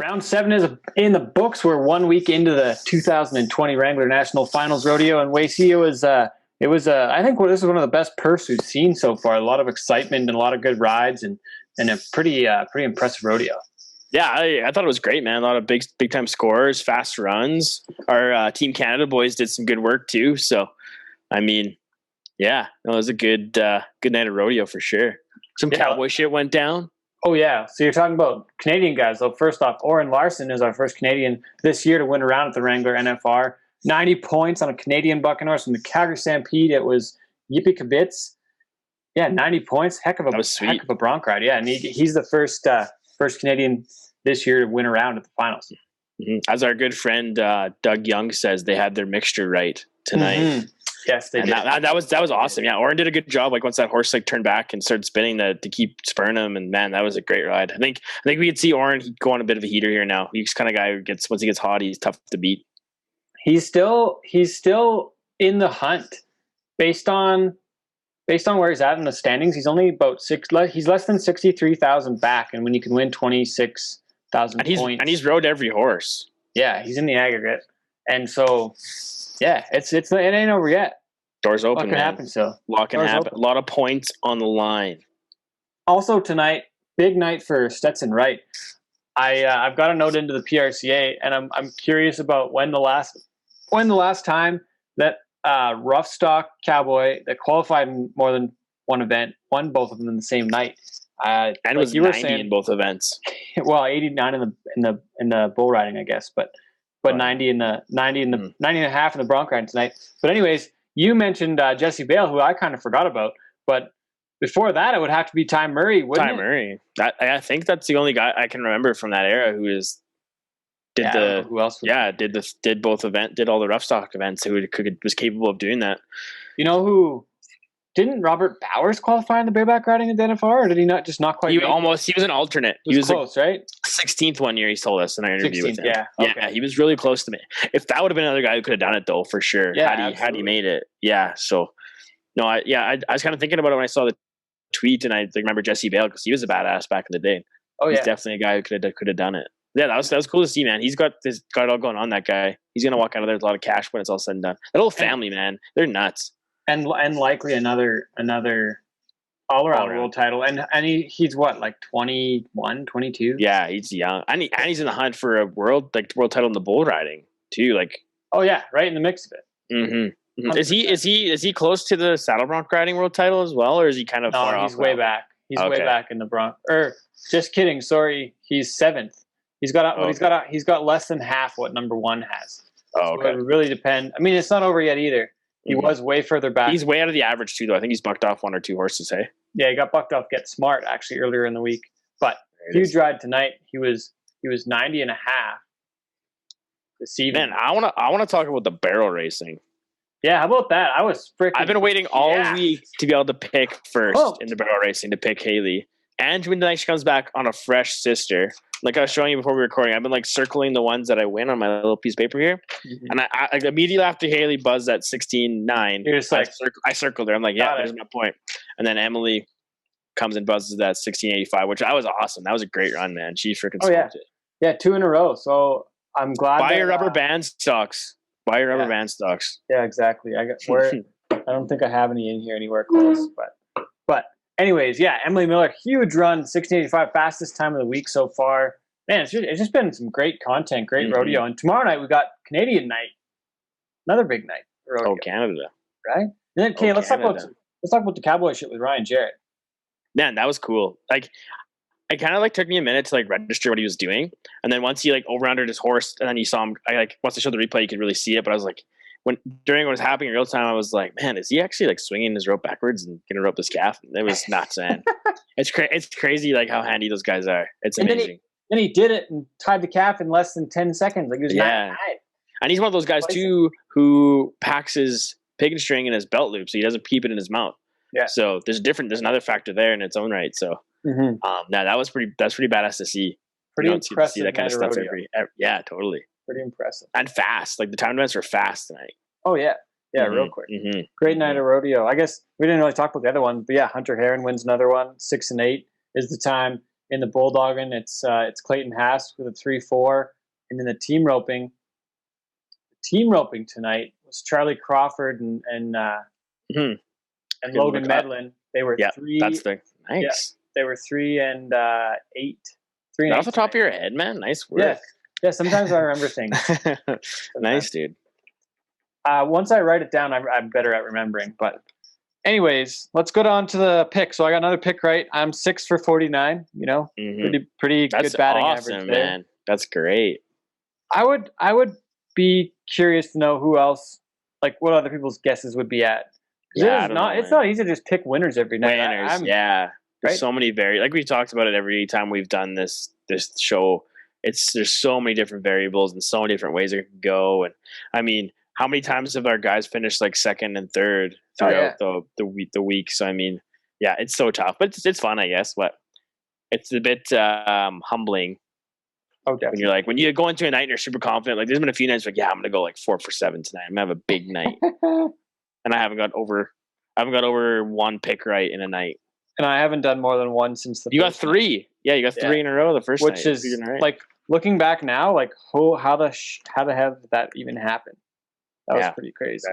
Round 7 is in the books. We're 1 week into the 2020 Wrangler National Finals Rodeo, and Wasey, I think this is one of the best purses we've seen so far. A lot of excitement and a lot of good rides, and a pretty impressive rodeo. Yeah, I thought it was great, man. A lot of big time scores, fast runs. Our Team Canada boys did some good work too. So, I mean, yeah, it was a good night of rodeo for sure. Some cowboy shit went down. Oh, yeah. So you're talking about Canadian guys. So first off, Oren Larson is our first Canadian this year to win a round at the Wrangler NFR. 90 points on a Canadian bucking horse from the Calgary Stampede. It was Yippee Kibitz. Yeah, 90 points. Heck of a bronc ride. Yeah, and he's the first Canadian this year to win a round at the finals. Mm-hmm. As our good friend Doug Young says, they had their mixture right tonight. Mm-hmm. Yes, they did. That was awesome. Yeah, Oren did a good job. Like once that horse turned back and started spinning to keep spurring him, and man, that was a great ride. I think we could see Oren go on a bit of a heater here now. He's kind of guy who once he gets hot, he's tough to beat. He's still in the hunt based on where he's at in the standings. He's only about he's less than 63,000 back, and when you can win 26,000 points, and he's rode every horse. Yeah, he's in the aggregate, and so. Yeah, it ain't over yet. Doors open. What can happen? So lot can happen. A lot of points on the line. Also tonight, big night for Stetson Wright. I've got a note into the PRCA, and I'm curious about when the last time that rough stock Cowboy that qualified in more than one event won both of them in the same night. And it was 90 in both events. Well, 89 in the bull riding, I guess, but 90 and a half in the bronc riding tonight. But anyways, you mentioned Jesse Bale, who I kind of forgot about. But before that, it would have to be Ty Murray, wouldn't it? Murray. I think that's the only guy I can remember from that era who who else? Did both events, did all the rough stock events, who was capable of doing that. You know who? Didn't Robert Bowers qualify in the bareback riding at the NFR, or did he not quite? He was an alternate. He was close, right? 16th one year, he told us in our interview with him. Yeah, okay. Yeah, he was really close to me. If that would have been another guy who could have done it, though, for sure. Yeah, had he made it. Yeah, so no, I was kind of thinking about it when I saw the tweet, and I remember Jesse Bale because he was a badass back in the day. Oh yeah, he's definitely a guy who could have done it. Yeah, that was cool to see, man. He's got it all going on. That guy, he's gonna walk out of there with a lot of cash when it's all said and done. That whole family, man, they're nuts. And likely another all-around world title. And he's what, like 21, 22? Yeah, he's young. And he's in the hunt for a world title in the bull riding too. Like, oh yeah, right in the mix of it. Mm-hmm. Mm-hmm. Is he close to the saddle bronc riding world title as well, or is he kind of far off? He's way back. He's way back in the bronc. Just kidding. Sorry, he's 7th. He's got less than half what number 1 has. Oh, okay. So it really depends. I mean, it's not over yet either. He was way further back. He's way out of the average too, though. I think he's bucked off 1 or 2 horses. Hey. Yeah, he got bucked off Get Smart actually earlier in the week. But huge ride tonight. He was 90 and a half this evening. Man, I want to talk about the barrel racing. Yeah, how about that? I've been waiting all week to be able to pick first in the barrel racing to pick Haley. And when tonight she comes back on a fresh sister, like I was showing you before we were recording, I've been like circling the ones that I win on my little piece of paper here. Mm-hmm. And I immediately after Haley buzzed at 16.9, you're just like, I circled her. I'm like, yeah, there's my point. And then Emily comes and buzzes at 16.85, which was awesome. That was a great run, man. She freaking smoked it. Yeah, 2 in a row. So I'm glad. Buy your rubber band stocks. Buy your rubber band stocks. Yeah, exactly. I don't think I have any in here anywhere close, but anyways, yeah, Emily Miller, huge run, 16.85, fastest time of the week so far. Man, it's just been some great content, great rodeo. And tomorrow night we got Canadian night, another big night. Rodeo, oh, Canada, right? And then, let's talk about the Cowboy shit with Ryan Jarrett. Man, that was cool. Like, it kind of took me a minute to register what he was doing, and then once he over-undered his horse, and then you saw him. Once I showed the replay, you could really see it. But I was like, during what was happening in real time, I was like, man, is he actually swinging his rope backwards and gonna rope the calf? And it was nuts, man. It's crazy how handy those guys are. It's amazing. Then he did it and tied the calf in less than 10 seconds. He was 9. And he's one of those guys too who packs his pig string in his belt loop, so he doesn't keep it in his mouth. Yeah. So there's another factor there in its own right. So that's pretty badass to see. Pretty impressive. See that kind of stuff yeah, totally. Pretty impressive. And fast. The time events were fast tonight. Oh, yeah. Yeah, real quick. Mm-hmm. Great night of rodeo. I guess we didn't really talk about the other one, but yeah, Hunter Heron wins another one. 6 and 8 is the time. In the bulldogging, it's Clayton Haas with a 3-4, and then the team roping. Team roping tonight was Charlie Crawford and Logan Medlin. They were three. That's the nice. Yeah, they were 3 and 8. 3 and off 8 the top of your head, man. Nice work. Yeah. Sometimes I remember things. Nice, dude. Once I write it down, I'm better at remembering. But anyways, let's go on to the pick. So I got another pick right. I'm 6 for 49. You know, pretty That's good batting awesome, average, man. That's great. I would be curious to know who else, like what other people's guesses would be at. Yeah, it's not easy to just pick winners every night. There's so many like we talked about it every time we've done this show. There's so many different variables and so many different ways it can go. And I mean, how many times have our guys finished like second and third throughout the week? So I mean, yeah, it's so tough, but it's fun, I guess. But it's a bit humbling. Oh, definitely. When you're like, when you go into a night and you're super confident, like there's been a few nights like, yeah, I'm gonna go like 4 for 7 tonight. I'm gonna have a big night, and I haven't got over one pick right in a night. And I haven't done more than one since the. You got 3, night. Yeah, you got 3 in a row the first night. Which is like looking back now, like how the hell did that even happen? That was pretty crazy.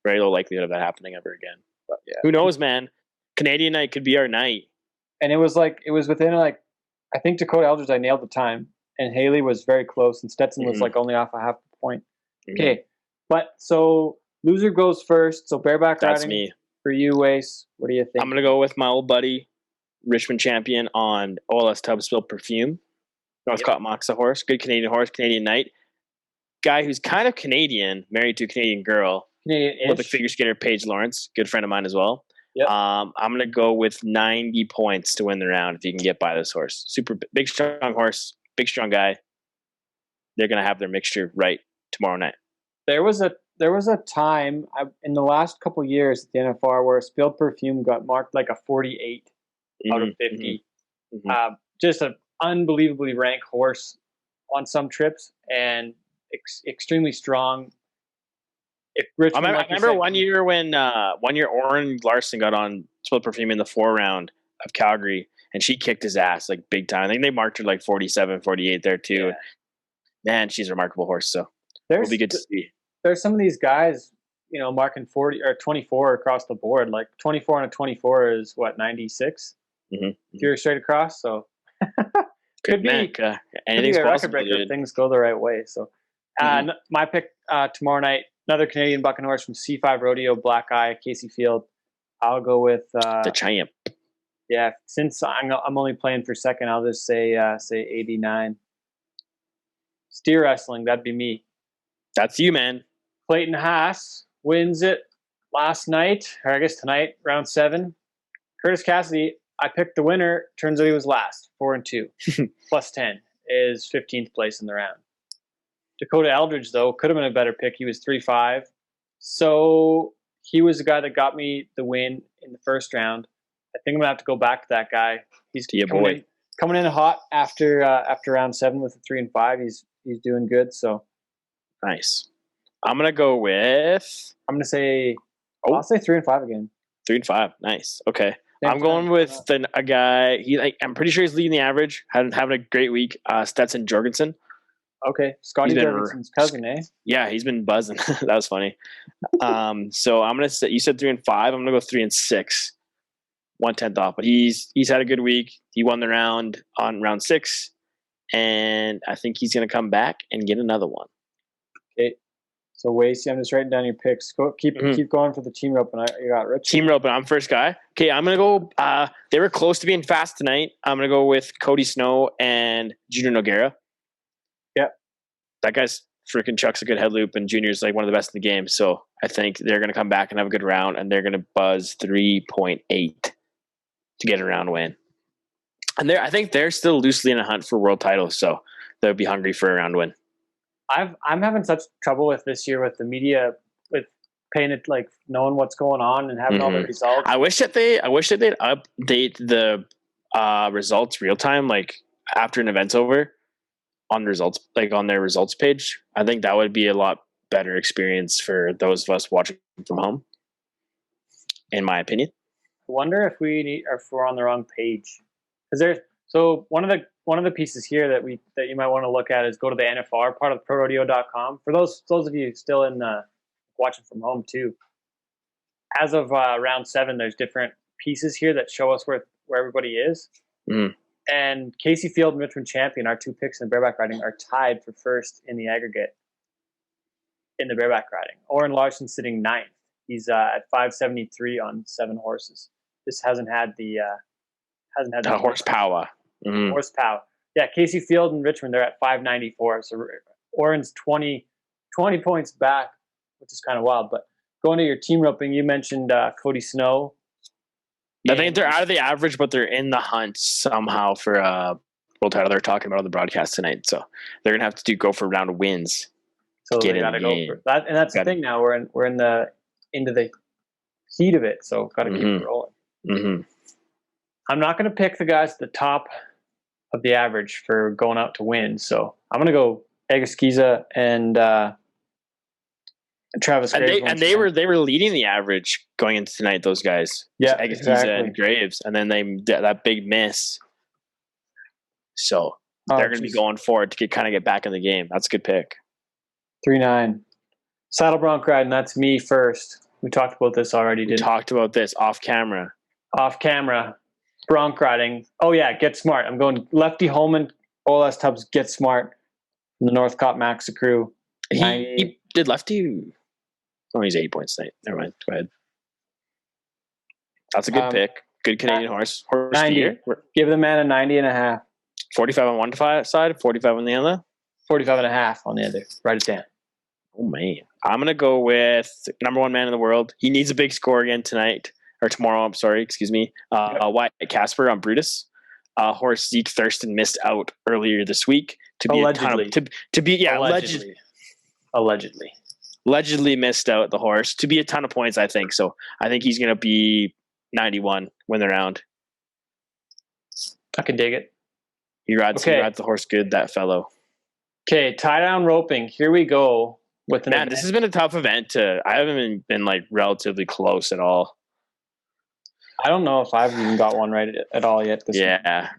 Very low likelihood of that happening ever again. But yeah, who knows, man? Canadian night could be our night. And it was within like, I think Dakota Eldridge, I nailed the time. And Haley was very close, and Stetson was like only off a half point. Okay, but so loser goes first. So bareback riding. That's me. For you, Wace. What do you think? I'm gonna go with my old buddy, Richmond champion on OLS Tub Spill Perfume. Northcott Moxa horse, good Canadian horse, Canadian night. Guy who's kind of Canadian, married to a Canadian girl. Canadian-ish. Olympic figure skater Paige Lawrence, good friend of mine as well. Yep. I'm gonna go with 90 points to win the round if you can get by this horse. Super big, strong horse. Big strong guy. They're gonna have their mixture right tomorrow night. There was a time in the last couple of years at the NFR where Spilled Perfume got marked like a 48 out of 50. Just an unbelievably ranked horse on some trips and extremely strong. I remember one year when Oren Larson got on Spilled Perfume in the 4 round of Calgary. And she kicked his ass like big time. I think they marked her like 47, 48 there too. Yeah. Man, she's a remarkable horse. So it'll be good to see. There's some of these guys, you know, marking 40 or 24 across the board. Like 24 on a 24 is what, 96? If you're straight across. So could be anything's possible. If things go the right way. So my pick tomorrow night, another Canadian bucking horse from C5 Rodeo, Black Eye, Casey Field. I'll go with the champ. Yeah, since I'm only playing for second, I'll just say 89. Steer wrestling, that'd be me. That's you, man. Clayton Haas wins it last night, or I guess tonight, round 7. Curtis Cassidy, I picked the winner. Turns out he was last, 4 and 2. Plus 10 is 15th place in the round. Dakota Eldridge, though, could have been a better pick. He was 3-5. So he was the guy that got me the win in the first round. I think I'm gonna have to go back to that guy. He's coming in hot after round 7 with a 3 and 5. He's doing good. So nice. I'm gonna go with. I'll say 3 and 5 again. 3 and 5. Nice. Okay. I'm going with a guy. I'm pretty sure he's leading the average. Having a great week. Stetson Jorgensen. Okay, Scotty Jorgensen's cousin, eh? Yeah, he's been buzzing. That was funny. So I'm gonna say you said 3 and 5. I'm gonna go 3 and 6. 1/10 off, but he's had a good week. He won the round on round 6, and I think he's going to come back and get another one. Okay, so Wasey, I'm just writing down your picks. Keep going for the team rope, and you got Rich. Team rope, and I'm first guy. Okay, I'm going to go. They were close to being fast tonight. I'm going to go with Cody Snow and Junior Noguera. Yep, that guy's freaking chucks a good head loop, and Junior's like one of the best in the game. So I think they're going to come back and have a good round, and they're going to buzz 3.8. To get a round win. And I think they're still loosely in a hunt for world titles, so they'll be hungry for a round win. I'm having such trouble with this year with the media, with paying it, like knowing what's going on and having all the results. I wish that they'd update the results real time, like after an event's over, on results, like on their results page. I think that would be a lot better experience for those of us watching from home, in my opinion. I wonder if we're on the wrong page, because So one of the pieces here that you might want to look at is go to the NFR part of ProRodeo.com. For those of you still in watching from home too, as of round 7, there's different pieces here that show us where everybody is. Mm. And Casey Field and Richmond Champion, our 2 picks in the bareback riding, are tied for first in the aggregate in the bareback riding. Oren Larson sitting 9th. He's at 573 on 7 horses. This hasn't had the horsepower. Mm-hmm. Horsepower. Yeah, Casey Field and Richmond, they're at 594. So Oren's 20 points back, which is kind of wild. But going to your team roping, you mentioned Cody Snow. I think they're out of the average, but they're in the hunt somehow for world title. They're talking about on the broadcast tonight, so they're gonna have to go for a round of wins. So they gotta go for that, and that's the thing. Now we're into the heat of it, so gotta keep it rolling. Mm-hmm. I'm not gonna pick the guys at the top of the average for going out to win, so I'm gonna go Egaskiza and Travis Graves. And they were leading the average going into tonight. Those guys, exactly. and Graves, and then that big miss. So they're going to be going forward to get back in the game. That's a good pick. 3-9 saddle bronc riding. That's me first. We talked about this already. Talked about this off camera. Bronc riding. Oh yeah, Get Smart. I'm going Lefty Holman, OLS Tubbs, Get Smart from the Northcott Maxa crew. He did Lefty. Oh, he's 80 points tonight. Never mind. Go ahead. That's a good pick. Good Canadian horse. 90. Give the man a 90.5. 45 on one side, 45 on the other? 45.5 on the other. Write it down. Oh, man. I'm going to go with number 1 man in the world. He needs a big score again tonight. Or tomorrow, I'm sorry. Excuse me. Wyatt Casper on Brutus. Horse Zeke Thurston missed out earlier this week. Allegedly missed out the horse to be a ton of points, I think. So I think he's going to be 91 when they're round. I can dig it. He rides the horse good, that fellow. Okay, tie down roping. Here we go. This has been a tough event. I haven't been like relatively close at all. I don't know if I've even got one right at all yet. Yeah.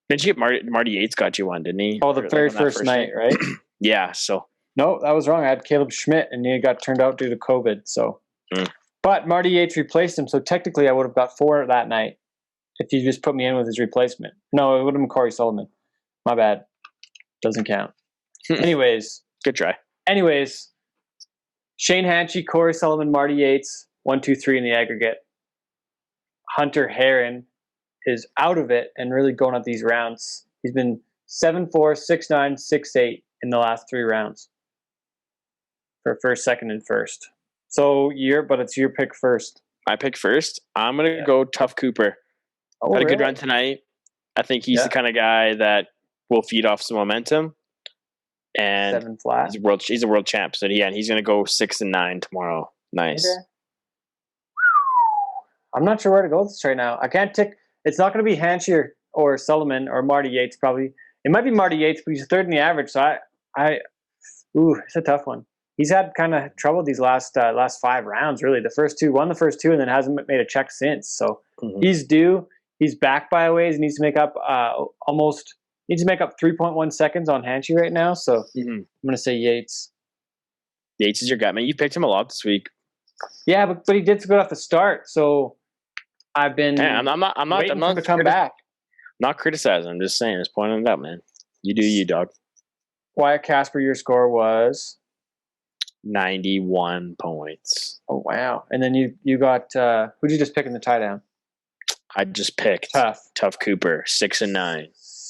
Didn't you get Marty Yates got you one, didn't he? Oh, the very first night, right? Yeah, so. No, that was wrong. I had Caleb Schmidt, and he got turned out due to COVID. So, But Marty Yates replaced him, so technically I would have got 4 that night if you just put me in with his replacement. No, it would have been Corey Sullivan. My bad. Doesn't count. Anyways. Good try. Shane Hanchy, Corey Sullivan, Marty Yates, 1, 2, 3 in the aggregate. Hunter Heron is out of it and really going at these rounds. He's been 7-4, 6-9, 6-8 in the last 3 rounds for first, second, and first. So but it's your pick first. My pick first. I'm gonna go Tough Cooper. Had a good run tonight. I think he's the kind of guy that will feed off some momentum. And 7 flat. He's a world champ. So he's gonna go 6-9 tomorrow. Nice. Okay. I'm not sure where to go with this right now. I can't tick. It's not going to be Hanchy or Sullivan or Marty Yates probably. It might be Marty Yates, but he's 3rd in the average. So it's a tough one. He's had kind of trouble these last 5 rounds. Really, won the first two, and then hasn't made a check since. So he's due. He's back by a ways. He needs to make up 3.1 seconds on Hanchy right now. So I'm going to say Yates. Yates is your guy, man. You picked him a lot this week. Yeah, but he did good off the start. So I've been. I'm not to come back. Not criticizing. I'm just saying. Just pointing it out, man. You do you, dog. Wyatt Casper, your score was 91 points. Oh wow! And then you got who'd you just pick in the tie down? I just picked Tough Cooper, 6-9.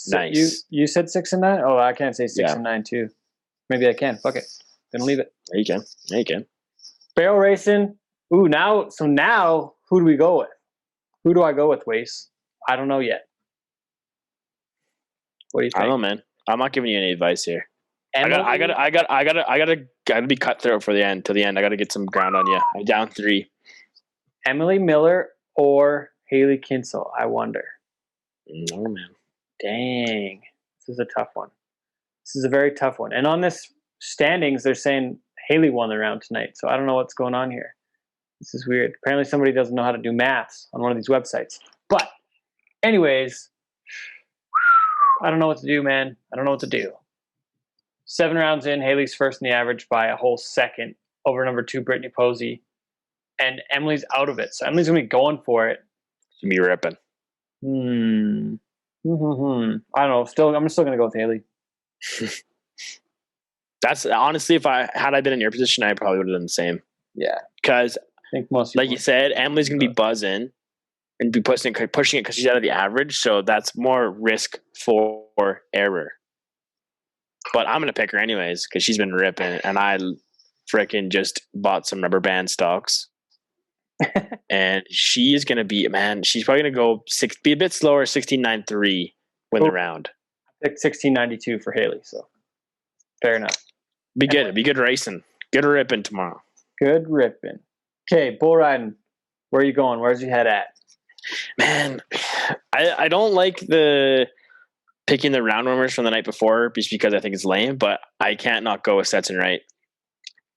Nice. You said 6-9? Oh, I can't say 6-9 too. Maybe I can. Fuck it. Gonna leave it. There you can. Barrel racing. Ooh, now who do we go with? Who do I go with, Wace? I don't know yet. What do you think? I don't know, man. I'm not giving you any advice here. I gotta be cutthroat for the end. To the end, I gotta get some ground on you. I'm down 3. Emily Miller or Haley Kinsel? I wonder. No, man. Dang, this is a tough one. This is a very tough one. And on this standings, they're saying Haley won the round tonight. So I don't know what's going on here. This is weird. Apparently somebody doesn't know how to do maths on one of these websites. But anyways, I don't know what to do, man. I don't know what to do. 7 rounds in, Haley's first in the average by a whole second over number 2, Brittany Posey. And Emily's out of it. So Emily's going to be going for it. She'll be ripping. I don't know. I'm still going to go with Haley. That's honestly, had I been in your position, I probably would have done the same. Yeah. Because, I think most like you said, Emily's going to be buzzing and be pushing it because she's out of the average. So that's more risk for error. But I'm going to pick her anyways because she's been ripping. And I freaking just bought some rubber band stocks. And she is going to be, man, she's probably going to go be a bit slower, 16.93 win the round. I picked 16.92 for Haley. So fair enough. Be good racing. Good ripping tomorrow. Good ripping. Okay, bull riding. Where are you going? Where's your head at? Man, I don't like the picking the round warmers from the night before just because I think it's lame, but I can't not go with Stetson Wright.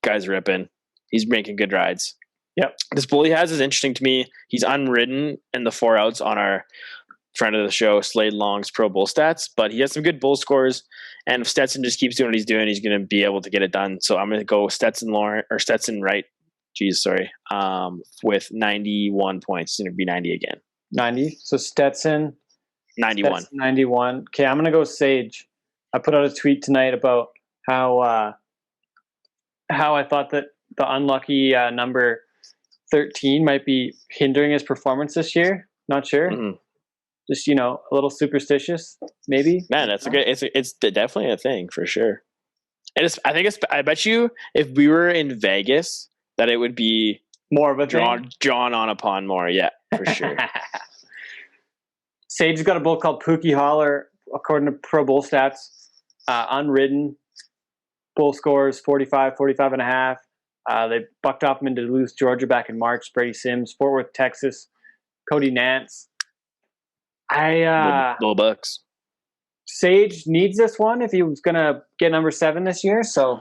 Guy's ripping. He's making good rides. Yep. This bull he has is interesting to me. He's unridden in the 4 outs on our friend of the show, Slade Long's Pro Bull Stats, but he has some good bull scores. And if Stetson just keeps doing what he's doing, he's going to be able to get it done. So I'm going to go Stetson Wright. With 91 points. It's going to be 90 again. 90. So Stetson. 91. Stetson 91. Okay, I'm going to go Sage. I put out a tweet tonight about how I thought that the unlucky number 13 might be hindering his performance this year. Not sure. Mm-hmm. Just, a little superstitious, maybe. Man, that's it's definitely a thing for sure. And I bet you if we were in Vegas, that it would be more of a drawn on upon more. Yeah, for sure. Sage's got a bull called Pookie Holler, according to Pro Bull Stats. Unridden. Bull scores 45 and a half. They bucked off him into Duluth, Georgia back in March. Brady Sims, Fort Worth, Texas. Cody Nance. Little bucks. Sage needs this one if he was going to get number 7 this year. So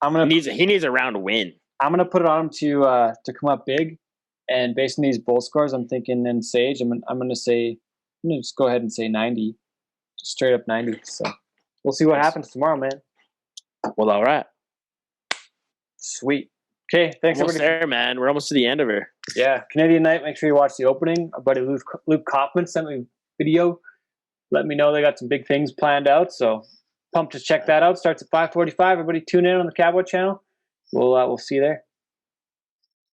he needs a round win. I'm gonna put it on him to come up big, and based on these bowl scores, I'm thinking in Sage, I'm gonna just go ahead and say 90, just straight up 90. So we'll see what happens tomorrow, man. Well, all right, sweet. Okay, thanks almost everybody. There, man. We're almost to the end of her. Yeah, Canadian night. Make sure you watch the opening. Our buddy Luke Kaufman sent me a video. Let me know they got some big things planned out. So pumped to check that out. Starts at 5:45. Everybody tune in on the Cowboy channel. We'll see you there.